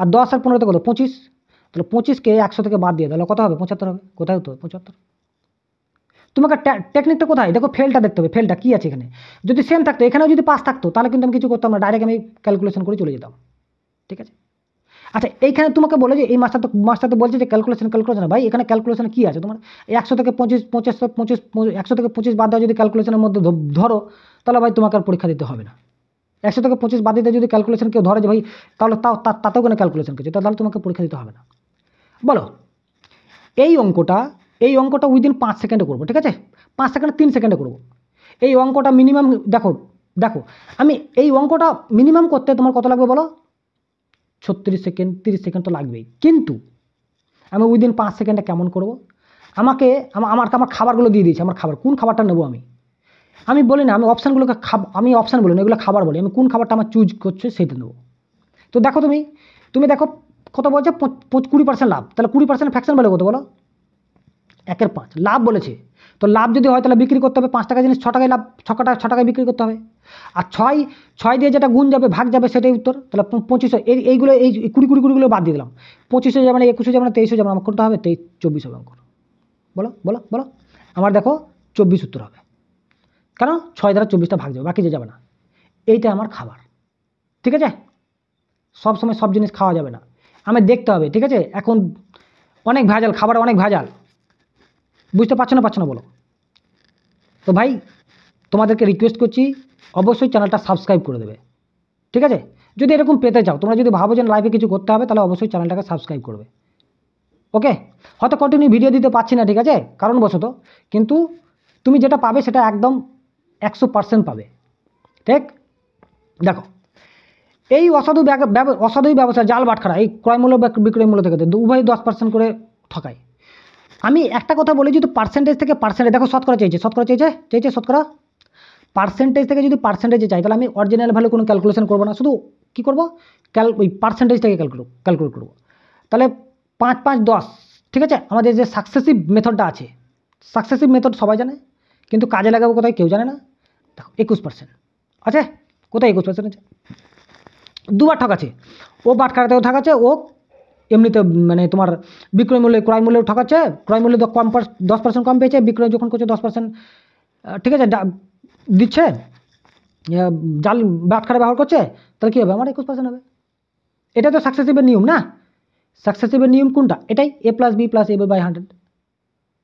আর 10 আর 15 কত? 25। তাহলে 25কে 100 থেকে বাদ দিয়ে তাহলে কত হবে? 75 হবে। কোথায় হতো? 75। তোমাকে টেকনিকটা কোথায় দেখো, ফেলটা দেখতে হবে, ফেলটা কী আছে এখানে। যদি সেম থাকতো, এখানেও যদি পাস থাকতো, তাহলে কিন্তু আমি কিছু করতাম না, ডাইরেক্ট আমি ক্যালকুলেশন করে চলে যেতাম, ঠিক আছে? আচ্ছা, এইখানে তোমাকে বলে যে এই মাস্টার তো বলছে যে ক্যালকুলেশন ভাই, এখানে ক্যালকুলেশন কী আছে তোমার? 100 থেকে 25 100 থেকে 25 বাদ দেওয়া যদি ক্যালকুলেশনের মধ্যে ধরো, তাহলে ভাই তোমাকে আর পরীক্ষা দিতে হবে না। 100 থেকে 25 বাদ দিতে যদি ক্যালকুলেশন কেউ ধরে যে ভাই, তাহলে তাতেও কোনো ক্যালকুলেশন কিছু, তাহলে তোমাকে পরীক্ষা দিতে হবে না। বলো, এই অঙ্কটা উইদিন 5 সেকেন্ডে করবো, ঠিক আছে? 5 সেকেন্ডে 3 সেকেন্ডে করবো। এই অঙ্কটা মিনিমাম দেখো আমি এই অঙ্কটা মিনিমাম করতে তোমার কত লাগবে বলো? 36 সেকেন্ড, 30 সেকেন্ড তো লাগবেই, কিন্তু আমি উইদিন 5 সেকেন্ডে কেমন করবো? আমার খাবারগুলো দিয়ে দিয়েছি, আমার খাবার, কোন খাবারটা নেবো আমি বলি না, আমি অপশানগুলোকে আমি অপশান বলি না, এগুলো খাবার বলি। আমি কোন খাবারটা আমার চুজ করছে সেটা নেবো। তো দেখো তুমি দেখো কত বলছে, 20% লাভ, তাহলে 20% ফ্র্যাকশন ভ্যালু কত বলো? 1/5 লাভ বলেছে। তো লাভ যদি হয় তাহলে বিক্রি করতে হবে, 5 টাকা জিনিস 6 টাকায় লাভ, 6 টাকায় বিক্রি করতে হবে। আর 6 দিয়ে যেটা গুণ যাবে, ভাগ যাবে, সেটাই উত্তর। তাহলে 25, এইগুলো এই 20 বাদ দিয়ে দিলাম। 25 যাবে না, 21 যাবে না, 23 যাবে না, আমার কোনটা হবে? 24 হবে অঙ্ক। বলো আমার দেখো 24 উত্তর হবে, কেন? 6 দ্বারা 24টা ভাগ যাবে, বাকি যাবে না। এইটা আমার খাবার, ঠিক আছে? সব সময় সব জিনিস খাওয়া যাবে না, আমি দেখতে হবে, ঠিক আছে? এখন অনেক ভেজাল, খাবারে অনেক ভেজাল, বুঝতে পারছো না বলো? তো ভাই, তোমাদেরকে রিকোয়েস্ট করছি, অবশ্যই চ্যানেলটা সাবস্ক্রাইব করে দেবে, ঠিক আছে? যদি এরকম পেতে চাও, তোমরা যদি ভাবো যে লাইভে কিছু করতে হবে, তাহলে অবশ্যই চ্যানেলটাকে সাবস্ক্রাইব করবে, ওকে? হয়তো কন্টিনিউ ভিডিও দিতে পারছি না, ঠিক আছে, কারণবশত, কিন্তু তুমি যেটা পাবে সেটা একদম 100% পাবে, ঠিক? দেখো, এই অসাধু ব্যবসা, জাল বাটখারা, এই ক্রয়মূল্য বিক্রয় মূল্য থেকে উভয় 10% করে ঠকায়। আমি একটা কথা বলি, যদি পার্সেন্টেজ থেকে দেখো, শতকরা চাইছে শতকরা, পার্সেন্টেজ থেকে যদি পার্সেন্টেজে চাই, তাহলে আমি অরিজিনাল ভ্যালু কোনো ক্যালকুলেশন করবো না, শুধু কী করবো? ওই পার্সেন্টেজ থেকে ক্যালকুলেট করবো। তাহলে 5 5 10, ঠিক আছে? আমাদের যে সাকসেসিভ মেথডটা আছে, সাকসেসিভ মেথড সবাই জানে, কিন্তু কাজে লাগাবো কোথায় কেউ জানে না। দেখো 21% আছে, কোথায় 21% আছে? দুবার ঠকাচ্ছে, ও বাটখারাতেও ঠকাচ্ছে, ও এমনিতে মানে তোমার ক্রয় মূল্যেও ঠকাচ্ছে। ক্রয় মূল্য 10% কম পেয়েছে, বিক্রয় যখন করছে 10%, ঠিক আছে, দিচ্ছে, জাল বাটখারা ব্যবহার করছে, তাহলে কী হবে? আমার 21% হবে। এটা তো সাকসেসিভের নিয়ম না? সাকসেসিভের নিয়ম কোনটা? এটাই, a+b+ab/100।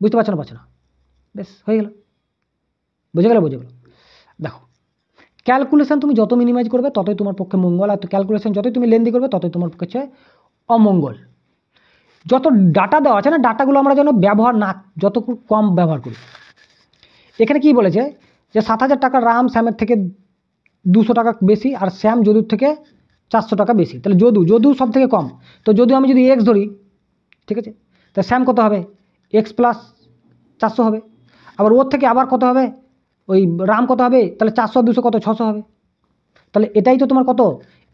বুঝতে পারছো না? বেশ, হয়ে গেল, বুঝে গেল। দেখো, ক্যালকুলেশন তুমি যত মিনিমাইজ করবে ততই তোমার পক্ষে মঙ্গল, আর ক্যালকুলেশন যতই তুমি লেন্দি করবে ততই তোমার পক্ষে অমঙ্গল। যত ডাটা দেওয়া আছে না, ডাটাগুলো আমরা যেন যত কম ব্যবহার করি। এখানে কি বলেছে যে 7,000 টাকা রাম শ্যামের থেকে 200 টাকা বেশি, আর শ্যাম যদুর থেকে 400 টাকা বেশি। তাহলে যদু সব থেকে কম, তো যদু আমি যদি x ধরি, ঠিক আছে, তা শ্যাম কত হবে? x+400 হবে। আবার ওর থেকে আবার কত হবে? ওই রাম কত হবে? তাহলে 400 আর 200 কত? 600 হবে। তাহলে এটাই তো তোমার কত?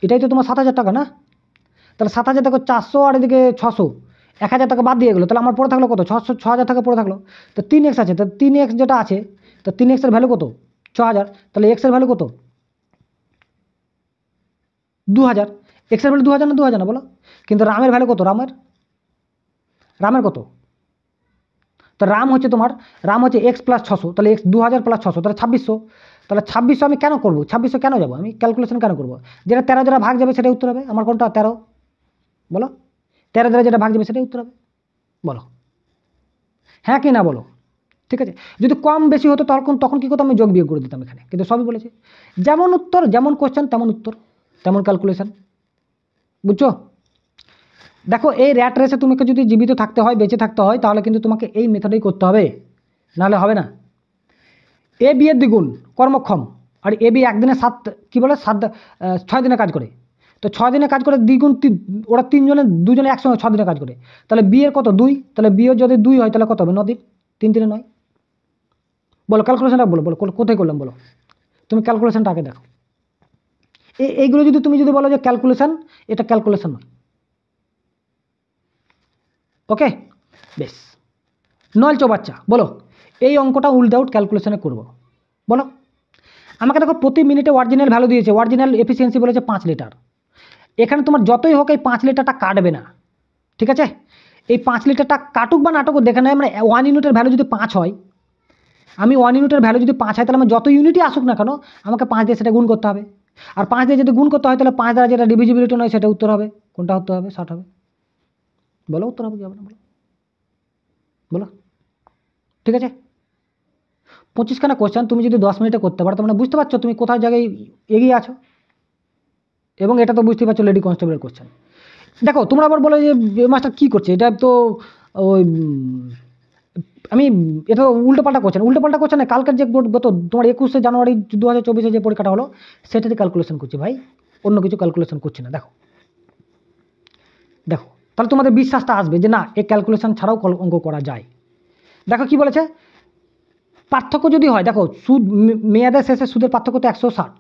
এটাই তো তোমার 7,000 টাকা না? তাহলে 7,000 দেখো, 400 আর এদিকে 600, 1000 টাকা বাদ দিয়ে গেলো, তাহলে আমার পড়ে থাকলো কত? 6000 টাকা পড়ে থাকলো। তো 3x আছে, তো 3x যেটা আছে, তো 3x এর ভ্যালু কত? 6000। তাহলে x এর ভ্যালু কত? 2000। x এর ভ্যালু 2000 না 2000 না বলো? কিন্তু রামের ভ্যালু কত? রামের কত? তো রাম হচ্ছে x প্লাস 600, তাহলে x 2000 প্লাস 600, তাহলে 2600। তাহলে 2600 আমি কেন করবো? 2600 কেন যাবো? আমি ক্যালকুলেশন কেন করবো? যেটা 13 দ্বারা ভাগ যাবে সেটাই উত্তর হবে। আমার কোনটা? 13। বলো, 13 দ্বারা যেটা ভাগ যাবে সেটাই উত্তর হবে। বলো হ্যাঁ কি না বলো। ঠিক আছে, যদি কম বেশি হতো তখন কি করতাম? আমি যোগ বিয়োগ করে দিতাম এখানে, কিন্তু সবই বলেছে যেমন উত্তর, যেমন কোশ্চেন তেমন উত্তর, তেমন ক্যালকুলেশন। বুঝছো? দেখো, এই র্যাট রেসে তোমাকে যদি জীবিত থাকতে হয়, বেঁচে থাকতে হয়, তাহলে কিন্তু তোমাকে এই মেথডেই করতে হবে, নাহলে হবে না। এ বি এর দ্বিগুণ কর্মক্ষম, আর এ বি একদিনে 6 দিনে কাজ করে। তো 6 দিনে কাজ করে দ্বিগুণ, ওরা দুজনে একসঙ্গে 6 দিনে কাজ করে। তাহলে বি এর কত? 2। তাহলে বি এর যদি 2 হয় তাহলে কত হবে? 9 দিন। 3 দিনে 9। বলো ক্যালকুলেশনটা, বলো কোথায় করলাম বলো? তুমি ক্যালকুলেশনটা আগে দেখো। এইগুলো যদি তুমি বলো যে ক্যালকুলেশন, এটা ক্যালকুলেশন নয়। ওকে, বেশ। 9 চৌবাচ্চা, বলো এই অঙ্কটা উইদাউট ক্যালকুলেশনে করব। বলো আমাকে। দেখো, প্রতি মিনিটে অরিজিনাল ভ্যালু দিয়েছে, অরিজিনাল এফিসিয়েন্সি বলেছে 5 লিটার। এখানে তোমার যতই হোক এই 5 লিটারটা কাটবে না, ঠিক আছে? এই 5 লিটারটা কাটুক বা নাটুক দেখে নেয়। মানে 1 ইউনিটের ভ্যালু যদি 5 হয়, আমি 1 ইউনিটের ভ্যালু যদি 5 হয়, তাহলে আমার যত ইউনিটই আসুক না কেন, আমাকে 5 দিয়ে সেটা গুণ করতে হবে। আর 5 দিয়ে যদি গুণ করতে হয়, তাহলে 5 দ্বারা যেটা ডিভিজিবিলিটি নয় সেটা উত্তর হবে। কোনটা উত্তর হবে? 60 হবে। বলো উত্তর হবে কি হবে না? বলো বলো। ঠিক আছে, 25খানা কোশ্চেন তুমি যদি 10 মিনিটে করতে পারো, তার মানে বুঝতে পারছো তুমি কোথায় জায়গায় এগিয়ে আছো। এবং এটা তো বুঝতে পারছো লেডি কনস্টেবলের কোশ্চেন। দেখো, তোমরা আবার বলো যে মাস্টার কী করছে, এটা তো ওই আমি এটা উল্টোপাল্টা কোশ্চেন না। কালকের যে গত তোমার 21শে জানুয়ারি 2024 যে পরীক্ষাটা হলো, সেটাতে ক্যালকুলেশন করছি ভাই, অন্য কিছু ক্যালকুলেশন করছি না। দেখো দেখো, তাহলে তোমাদের বিশ্বাসটা আসবে যে না, এই ক্যালকুলেশন ছাড়াও অঙ্ক করা যায়। দেখো কি বলেছে, পার্থক্য যদি হয়, দেখো সুদ মেয়াদের শেষে সুদের পার্থক্য তো 160।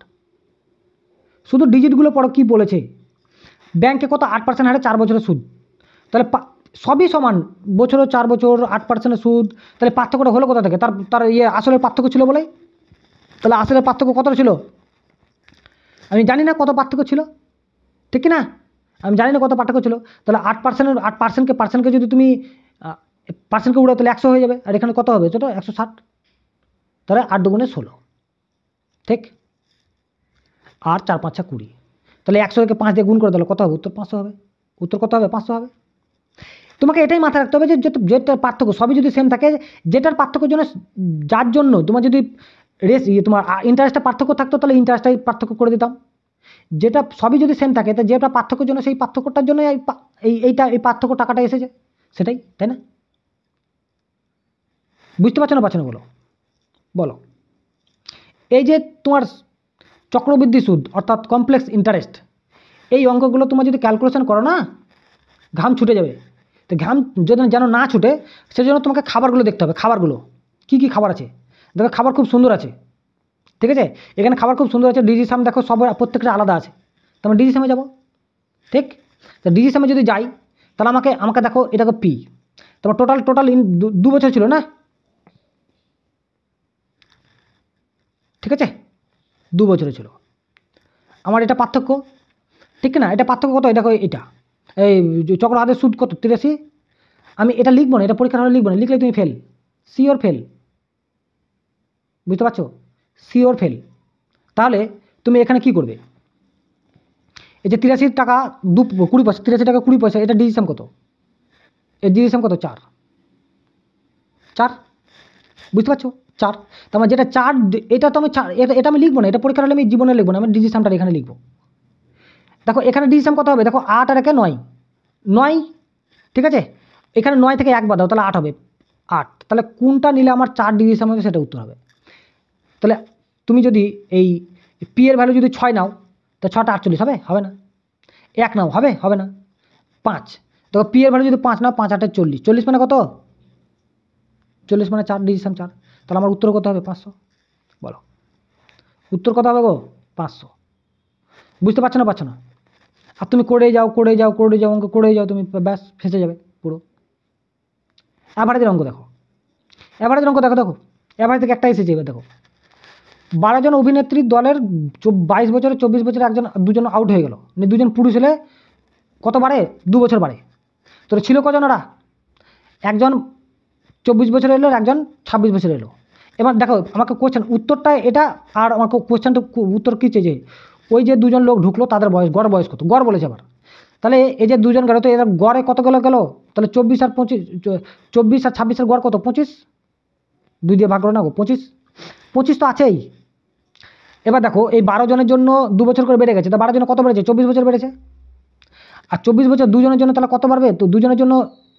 শুধু ডিজিটগুলো পড়ো কি বলেছে। ব্যাংকে কত? 8% হারে 4 বছরের সুদ। তাহলে সবই সমান, বছরও 4 বছর 8% সুদ। তাহলে পার্থক্যটা হলো কোথা থেকে? তার আসলের পার্থক্য ছিল বলে। তাহলে আসলের পার্থক্য কতটা ছিল? আমি জানি না কত পার্থক্য ছিল, ঠিক কি না? আমি জানি না কত পার্থক্য ছিল। তাহলে 8%কে যদি তুমি পার্সেন্টকে উড়াও, তাহলে 100 হয়ে যাবে। আর এখানে কত হবে? ছোটো 160। তাহলে 8 দুগুণে 16, ঠিক? আর 4 5 20। তাহলে 100কে 5 দিয়ে গুণ করে দিলে কত হবে? উত্তর 500 হবে। উত্তর কত হবে? 500 হবে। তোমাকে এটাই মাথায় রাখতে হবে যে যেটার পার্থক্য সবই যদি সেম থাকে, যেটার পার্থক্যের জন্য, যার জন্য তোমার যদি তোমার ইন্টারেস্টটা পার্থক্য থাকতো, তাহলে ইন্টারেস্টটাই পার্থক্য করে দিতাম। যেটা সবই যদি সেম থাকে, তো যেটা পার্থক্যের জন্য সেই পার্থক্যটার জন্য এই পার্থক্য টাকাটা এসেছে, সেটাই, তাই না? বুঝতে পারছো না বলো বলো। এই যে তোমার চক্রবৃদ্ধি সুদ অর্থাৎ কমপ্লেক্স ইন্টারেস্ট, এই অঙ্কগুলো তোমার যদি ক্যালকুলেশন করো না, ঘাম ছুটে যাবে। তো ঘাম যদি যেন না ছুটে, সেজন্য তোমাকে খাবারগুলো দেখতে হবে। খাবারগুলো কী কী খাবার আছে দেখো, খাবার খুব সুন্দর আছে, ঠিক আছে? এখানে খাবার খুব সুন্দর আছে। ডিজি সাম দেখো, সব প্রত্যেকটা আলাদা আছে। তো আমরা ডিজি সামে যাবো, ঠিক? তো ডিজি সামে যদি যাই, তাহলে আমাকে দেখো, এটাকে পি। তোমার টোটাল 2 বছর ছিল না, ঠিক আছে? 2 বছরে ছিল। আমার এটা পার্থক্য, ঠিক না? এটা পার্থক্য কত? দেখো এটা, এই চক্র হাতের সুদ কত? 83। আমি এটা লিখবো না, এটা পরীক্ষার হলে লিখবো না, লিখলে তুমি ফেল, সিওর ফেল। বুঝতে পারছো? Sure fail. তাহলে তুমি এখানে কি করবে? এই যে 83 টাকা 20 পয়সা, 83 টাকা 20 পয়সা, এটা ডিজিসাম কত? এর ডিজিসাম কত? 4। বুঝতে পারছো? 4। তার মানে যেটা 4, এটা তো আমি এটা আমি লিখবো না, এটা পরীক্ষার হলে আমি জীবনে লিখবো না, আমি ডিজিসামটা এখানে লিখবো। দেখো এখানে ডিজিসাম কত হবে? দেখো 8 আর 1 9, 9, ঠিক আছে? এখানে 9 থেকে 1 বাদ দাও, তাহলে 8 হবে। 8, তাহলে কোনটা নিলে আমার 4 ডিজিসাম হবে সেটা উত্তর হবে। তাহলে তুমি যদি এই পি এর ভ্যালু যদি 6 নাও, তো 6টা 48 হবে? হবে না। 1 নাও, হবে না। 5, দেখো পি এর ভ্যালু যদি 5 নাও, 5 8 40, 40 মানে কত? 40 মানে 4, ডিজিসাম 4। তাহলে আমার উত্তর কত হবে? 500। বলো উত্তর কত হবে গো? 500। বুঝতে পারছো না? আর তুমি করে যাও অঙ্ক করে যাও, তুমি ব্যাস ফেঁসে যাবে। পুরো অ্যাভারেজের অঙ্ক দেখো, অ্যাভারেজের অঙ্ক দেখো, অ্যাভারেজ থেকে একটা এসেছে। এবার দেখো 12 জন অভিনেত্রীর দলের 22 বছরে 24 বছরে দুজন আউট হয়ে গেল, দুজন পুরুষ হলে কত বাড়ে? 2 বছর বাড়ে। তো ছিল কজন ওরা? একজন 24 বছর এলো, একজন 26 বছর এলো। এবার দেখো আমাকে কোয়েশ্চেন উত্তরটা এটা, আর আমাকে কোয়েশ্চেনটা উত্তর কী চেয়েছে? ওই যে দুজন লোক ঢুকলো তাদের বয়স, গড় বয়স কত, গড় বলেছে আবার। তাহলে এই যে দুজন গেল, তো এদের গড়ে কত গেল? তাহলে 24 আর 26-এর গড় কত? 25, 2 দিয়ে ভাগ করো না গো, 25 তো আছেই। এবার দেখো এই 12 জনের জন্য 2 বছর করে বেড়ে গেছে, তা 12 জনের কত বেড়েছে? 24 বছর বেড়েছে। আর 24 বছর দুজনের জন্য তাহলে কত বাড়বে? তো দুজনের জন্য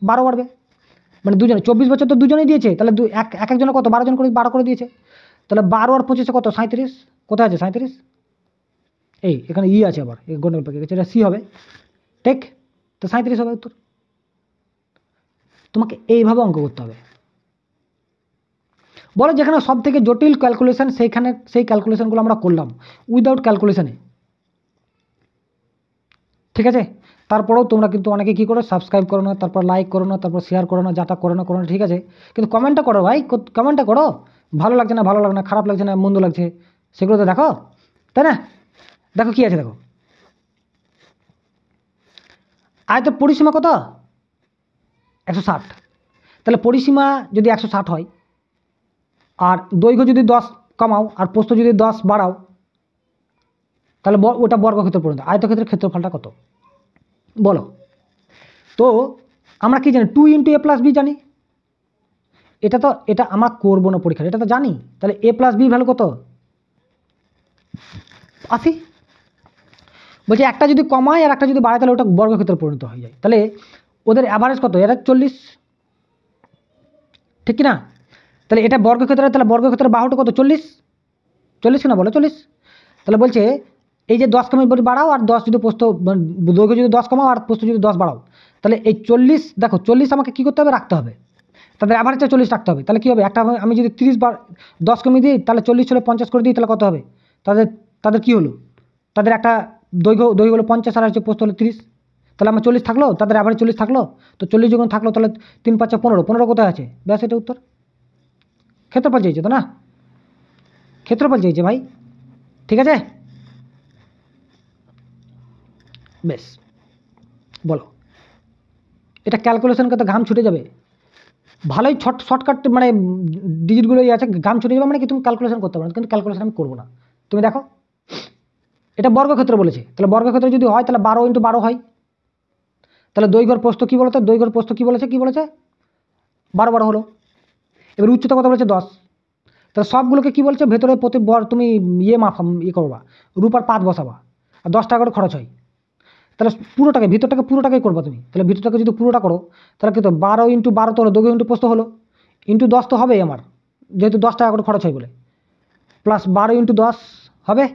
12 বাড়বে, মানে দুজনে 24 বছর তো দুজনেই দিয়েছে, তাহলে একজনের কত? 12 জন করে 12 করে দিয়েছে। তাহলে 12 আর 25 কত? 37। কোথায় আছে 37? এই এখানে ই আছে, আবার গন্ডগোল পেকে গেছে, এটা সি হবে, ঠিক? তো 37 হবে উত্তর। তোমাকে এইভাবে অঙ্ক করতে হবে। বলো যেখানে সব থেকে জটিল ক্যালকুলেশন, সেইখানে সেই ক্যালকুলেশনগুলো আমরা করলাম উইদাউট ক্যালকুলেশনে, ঠিক আছে? তারপরেও তোমরা কিন্তু অনেকে কী করো, সাবস্ক্রাইব করো না, তারপর লাইক করো না, তারপর শেয়ার করো না, যাটা করো না, ঠিক আছে? কিন্তু কমেন্টটা করো ভাই, কমেন্টটা করো। ভালো লাগছে না, ভালো লাগে না, খারাপ লাগছে না, মন্দ লাগছে, সেগুলো তো দেখো, তাই না? দেখো কী আছে, দেখো আয়তের পরিসীমা কত? 160। তাহলে পরিসীমা যদি 160 হয়, আর দৈর্ঘ্য যদি 10 কমাও, আর প্রস্থ যদি 10 বাড়াও, তাহলে ওটা বর্গক্ষেত্র পর্যন্ত। আয়তক্ষেত্রের ক্ষেত্রফলটা কত বলো? তো আমরা কি জানি? 2 × a+b জানি। এটা আমরা করবো না পরীক্ষা, এটা তো জানি। তাহলে a+b ভ্যালু কত? 80। বলছি একটা যদি কমায় আর একটা যদি বাড়ায়, তাহলে ওটা বর্গক্ষেত্রে পরিণত হয়ে যায়। তাহলে ওদের অ্যাভারেজ কত? এটা 40, ঠিক কি না? তাহলে এটা বর্গক্ষেত্রে, তাহলে বর্গক্ষেত্রের বাহুটা কত? 40 কিনা বলো? 40। তাহলে বলছে এই যে 10 কমে বাড়াও, আর 10 যদি প্রস্থ, দৈর্ঘ্য যদি 10 কমাও আর প্রস্থ যদি 10 বাড়াও, তাহলে এই 40, দেখো 40 আমাকে কী করতে হবে? রাখতে হবে। তাদের অ্যাভারেজটা 40 রাখতে হবে। তাহলে কী হবে? একটা আমি যদি 10 কমিয়ে দিই, তাহলে 40 হলে 50 করে দিই, তাহলে কত হবে? তাদের কী হলো? তাদের একটা দৈর্ঘ্য হলো 50, আর হচ্ছে প্রস্থ হলো 30। তাহলে আমার 40 থাকলো, তাদের অ্যাভারেজ 40 থাকলো। তো 40 যখন থাকলো, তাহলে 3 × 5 = 15, 15 কোথায় আছে? ব্যাস, এটা উত্তর। ক্ষেত্রফল চাইছে তো না? ক্ষেত্রফল চাইছে ভাই, ঠিক আছে? বেশ, বলো এটা ক্যালকুলেশন করতে ঘাম ছুটে যাবে। ভালোই শর্টকাট, মানে ডিজিটগুলোই আছে, ঘাম ছুটে যাবে মানে কি? তুমি ক্যালকুলেশন করতে পারো, কিন্তু ক্যালকুলেশন আমি করবো না। তুমি দেখো এটা বর্গক্ষেত্র বলেছে, তাহলে বর্গক্ষেত্র যদি হয়, তাহলে 12 × 12 হয়। তাহলে দৈর্ঘ্যের প্রস্থ কী বলতো? দৈর্ঘ্যের প্রস্থ কী বলেছে? 12 হলো। এবার উচ্চতা কত বলেছে? 10। তাহলে সবগুলোকে কী বলছে? ভেতরে প্রতি তুমি ইয়ে করবা, রূপার পাত বসাবা, আর 10 টাকা করে খরচ হয়। তাহলে ভিতরটাকে পুরোটাকে করবা তুমি। তাহলে ভিতরটাকে যদি পুরোটা করো, তাহলে কিন্তু 12 × 12 তো হলো, দৈর্ঘ্য × প্রস্থ হলো, ইন্টু 10 তো হবেই আমার, যেহেতু 10 টাকা করে খরচ হয় বলে, প্লাস 12 × 10 হবে,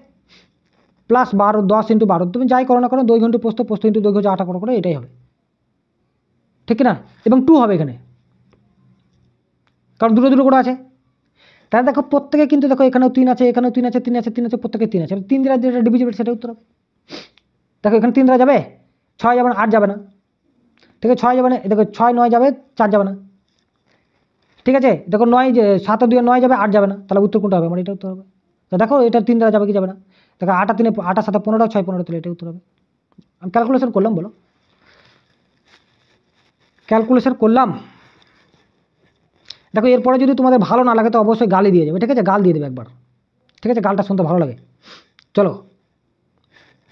প্লাস 10 × 12, তুমি যাই করো না করো, দৈর্ঘ্য × প্রস্থ, প্রস্থ × দৈর্ঘ্য, যা 8 করে এটাই হবে, ঠিক না? এবং 2 হবে এখানে, কারণ দুটো করে আছে। তাহলে দেখো প্রত্যেকে কিন্তু, দেখো এখানেও 3 আছে, এখানেও 3 আছে, 3 আছে, 3 আছে, প্রত্যেকে 3 আছে। 3 দ্বারা যেটা ডিভিজিবল সেটা উত্তর হবে। দেখো এখানে 3 দ্বারা যাবে, 6 যাবে না, 8 যাবে না, ঠিক আছে? 6 যাবে না, দেখো 6 9 যাবে, 4 যাবে না, ঠিক আছে? দেখো 9 7 2 9 যাবে, 8 যাবে না, তাহলে উত্তর কোনটা হবে? আমার এটা উত্তর হবে। তো দেখো এটা 3 দ্বারা যাবে কি যাবে না? দেখো 8 আর 3 8 আর 7 15, 6 15, তাহলে এটা উত্তর হবে। আমি ক্যালকুলেশন করলাম, বলো ক্যালকুলেশন করলাম। দেখো এরপরে যদি তোমাদের ভালো না লাগে তো অবশ্যই গালি দিয়ে যাবে, ঠিক আছে? গাল দিয়ে দেবে একবার, ঠিক আছে? গালটা শুনতে ভালো লাগে। চলো,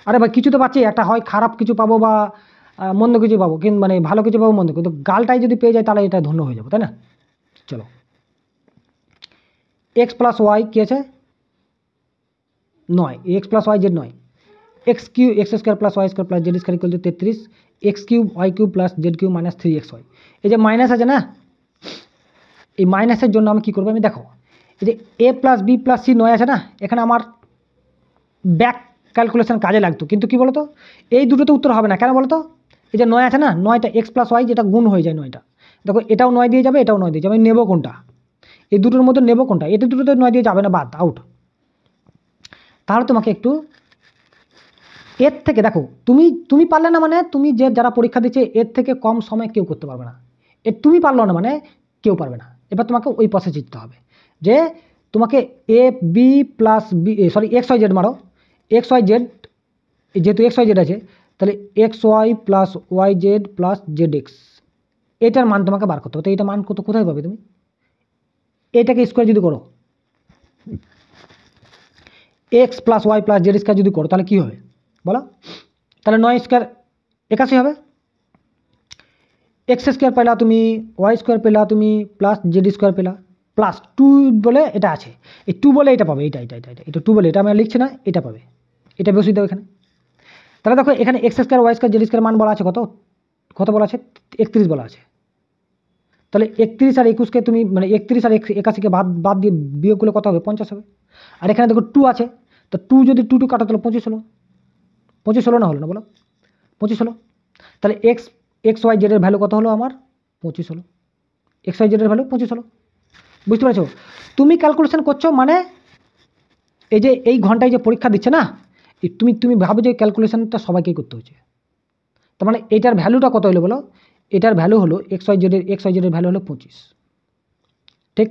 আরে ভাই কিছু তো পাচ্ছি, একটা হয় খারাপ কিছু পাবো বা মন্দ কিছু পাবো, কিন্তু মানে ভালো কিছু পাবো, মন্দ, কিন্তু গালটাই যদি পেয়ে যায় তাহলে এটা ধন্য হয়ে যাবো, তাই না? চলো, x + y কী আছে? 9, x + y z 9, x² x² + y² + z² = 33, x³ y³ + z³ - 3xy। এই যে মাইনাস আছে না, এই মাইনাসের জন্য আমি কী করবো? আমি দেখো এই যে a + b + c 9 আছে না, এখানে আমার ব্যাক ক্যালকুলেশন কাজে লাগতো, কিন্তু কি বলতো, এই দুটোতে উত্তর হবে না। কেন বলতো? এই যে 9 আছে না, 9টা x + y যেটা গুণ হয়ে যায় 9টা, দেখো এটাও 9 দিয়ে যাবে, এটাও 9 দিয়ে যাবে, আমি নেবো কোনটা? এই দুটোর মধ্যে নেবো কোনটা? এটা দুটোতে 9 দিয়ে যাবে না, বাদ, আউট। তাহলে তোমাকে একটু এর থেকে দেখো তুমি পারলে না মানে তুমি যে যারা পরীক্ষা দিচ্ছে এর থেকে কম সময় কেউ করতে পারবে না। তুমি পারলো না মানে কেউ পারবে না। এবার তোমাকে ওই পথে জিততে হবে যে তোমাকে A B plus B sorry X Y Z মারো, এক্স ওয়াই জেড যেহেতু এক্স ওয়াই জেড আছে তাহলে X Y plus Y Z plus Z X, এটার মান তোমাকে বার করতে হবে। তো এটা মান কোথায় পাবে তুমি? এটাকে স্কোয়ার যদি করো, x plus y plus z square যদি করো তাহলে কী হবে বলো? তাহলে 9 স্কোয়ার 81 হবে। এক্স স্কোয়ার পেলা তুমি, ওয়াই স্কোয়ার পেলা তুমি, প্লাস জেড স্কোয়ার পেলা, প্লাস 2 বলে এটা আছে, এই 2 বলে এটা পাবে, এটা 2 বলে এটা আমি লিখছি না, এটা পাবে, এটা বসিয়ে দাও এখানে। তাহলে দেখো এখানে x square y square z square মান বলা আছে কত বলা আছে? 31 বলা আছে। তাহলে 31 আর 21কে তুমি মানে 31 আর 81কে বাদ দিয়ে বিয়োগ করলে কত হবে? 50 হবে। আর এখানে দেখো 2 আছে, তো 2 যদি 2 কাটো তাহলে 25 হলো। 25 হলো না হলো না বলো? 25 হলো। তাহলে এক্স ওয়াই জেডের ভ্যালু কত হলো আমার? 25 হলো। এক্স ওয়াই জেডের ভ্যালু 25 হলো। বুঝতে পেরেছো? তুমি ক্যালকুলেশন করছো মানে এই যে এই ঘন্টায় যে পরীক্ষা দিচ্ছে না, তুমি ভাবো যে ক্যালকুলেশনটা সবাইকেই করতে হচ্ছে। তার মানে এইটার ভ্যালুটা কত হলো বলো? এটার ভ্যালু হলো এক্স ওয়াই জেডের ভ্যালু হলো 25, ঠিক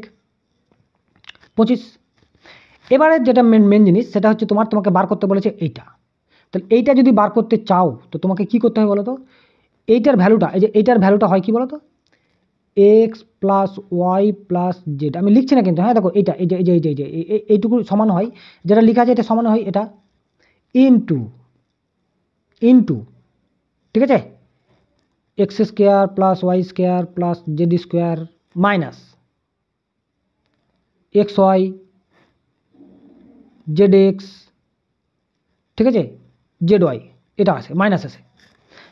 25। এবারে যেটা মেন জিনিস সেটা হচ্ছে তোমাকে বার করতে বলেছে এইটা। তাহলে এইটা যদি বার করতে চাও তো তোমাকে কি করতে হবে বলো তো? এইটার ভ্যালুটা, এই যে এইটার ভ্যালুটা হয় কি বলো তো? X plus y plus z, আমি লিখছি না কিন্তু, হ্যাঁ দেখো এইটা এইটুকু সমান হয়, যেটা লেখা আছে এটা সমান হয় এটা ইনটু ঠিক আছে x square plus Y square plus z square minus x Y Z x, ঠিক আছে জেড ওয়াই, এটা আছে মাইনাস আছে।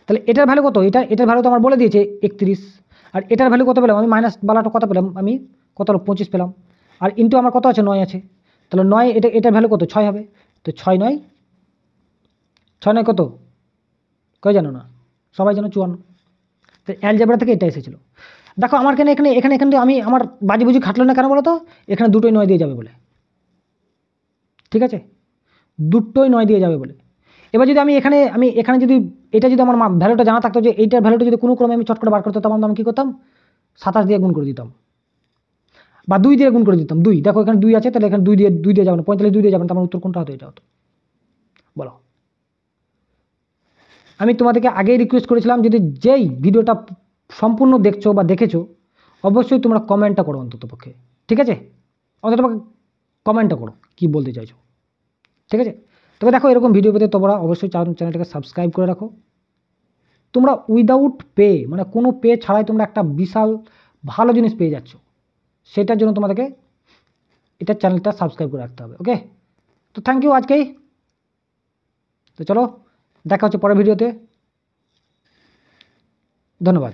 তাহলে এটার ভ্যালু কত? এটার ভ্যালু তো আমার বলে দিয়েছে 31, আর এটার ভ্যালু কত পেলাম আমি? মাইনাস বালাটা কত পেলাম আমি? কত হলো? 25 পেলাম। আর ইন্টু আমার কত আছে? 9 আছে। তাহলে 9 এটার ভ্যালু কত? 6 হবে। তো 6 9 কত? কেউ জানো না? সবাই জানো 54। তো অ্যালজেব্রা থেকে এটা এসেছিলো। দেখো আমার এখানে আমি আমার বাজিবুজি খাটলো না কেন বলো তো? এখানে দুটোই 9 দিয়ে যাবে বলে, ঠিক আছে দুটোই 9 দিয়ে যাবে বলে। এবার যদি আমি এখানে যদি এটা যদি আমার ভ্যালুটা জানা থাকতো যে এইটার ভ্যালুটা যদি কোনো ক্রমে আমি চট করে বার করতে পারতাম আমি কী করতাম? 27 দিয়ে গুণ করে দিতাম বা 2 দিয়ে গুণ করে দিতাম। 2 দেখো এখানে 2 আছে, তাহলে এখানে 2 দিয়ে যাবে না, 45 2 দিয়ে যাবে না, তার উত্তর কোনটা হতো? এটা হতো বলো। আমি তোমাদেরকে আগেই রিকোয়েস্ট করেছিলাম যদি যেই ভিডিওটা সম্পূর্ণ দেখছো বা দেখেছো অবশ্যই তোমরা কমেন্টটা করো অন্ততপক্ষে, ঠিক আছে অন্ততপক্ষে কমেন্টটা করো কী বলতে চাইছো, ঠিক আছে। তবে দেখো এরকম ভিডিও পেতে তোমরা অবশ্যই চ্যানেলটাকে সাবস্ক্রাইব করে রাখো। তোমরা উইদাউট পে মানে কোনো পে ছাড়াই তোমরা একটা বিশাল ভালো জিনিস পেয়ে যাচ্ছ, সেটার জন্য তোমাদেরকে এটা চ্যানেলটা সাবস্ক্রাইব করে রাখতে হবে। ওকে, তো থ্যাংক ইউ আজকেই। তো চলো দেখা হচ্ছে পরের ভিডিওতে, ধন্যবাদ।